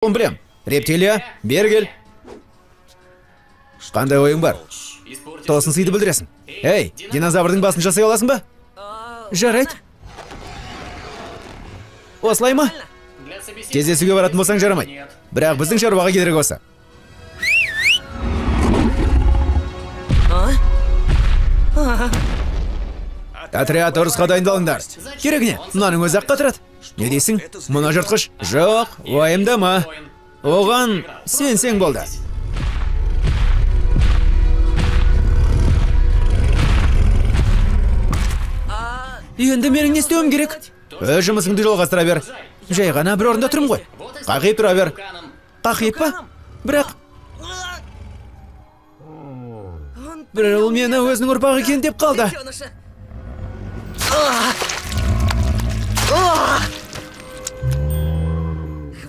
Білем. Рептилия, бері кел. Қандай ойың бар? Тосын сыйды білдіресің. Ей, динозаврдың басын жасай аласың ба? Жарайды. Осылай ма? Кездесуге баратын болсаң жарамайды. Бірақ біздің шаруаға кедергі осы. Отряд ұрысқа дайындалыңдар. Керек не? Мынаның өзі аққа тұрады. Не дейсің? Мұна жыртқыш? Жоқ, уайымдама. Оған сенсең болды. Енді менің не істеуім керек? Өз жұмысыңды жалғастыра бер. Жай ғана бір орында тұрмын ғой. Қақиып тұра бер. Қақиып па? Бірақ ол мені өзінің ұрпағы екен деп қалды.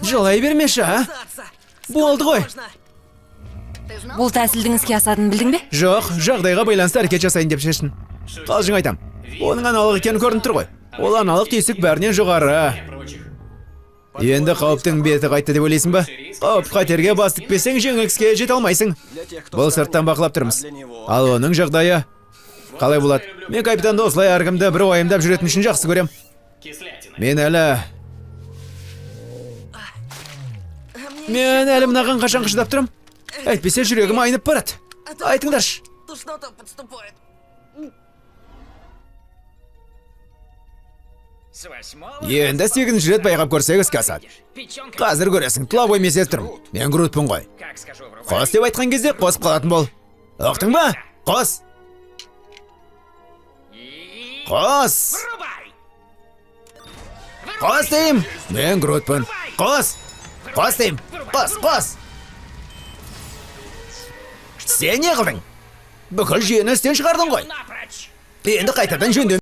Жылай бермеші, а? Болды ғой. Бұл тәсілдің іске асатынын білдің бе? Жоқ, жағдайға байланысты әрекет жасайын деп шештім. Қалжың айтам. Оның аналық екені көрініп тұр ғой. Ол аналық тесік бәрінен жоғары. Енді қауіптің беті қайтты деп ойлайсың ба? Қауіп қатерге бас тікпесең жеңіліске жете алмайсың. Бұл сырттан бақылап тұрмыз. Ал оның жағдайы қалай болады? Мен капитанды осылай әркімді бір уайымдап жүретін үшін жақсы көрем. Мен әлі мынаған қашан қышыдап тұрым? Әйтпесе жүрегім айнып барады. Айтыңдаршы. Енді 8-ші рет байқап көрсек іске асады. Қазір көресің, тұлабой месез тұрмын. Мен Грутпын ғой. Қос деп айтқан кезде қосып қалатын бол. Оқтың ба? Қос! Қос! Қос дейм! Мен Грутпын. Қос! Қос дейм! Қос! Сен не қылдың? Бүкіл жүйені істен шығардың ғой. Енді қайтадан жөндем.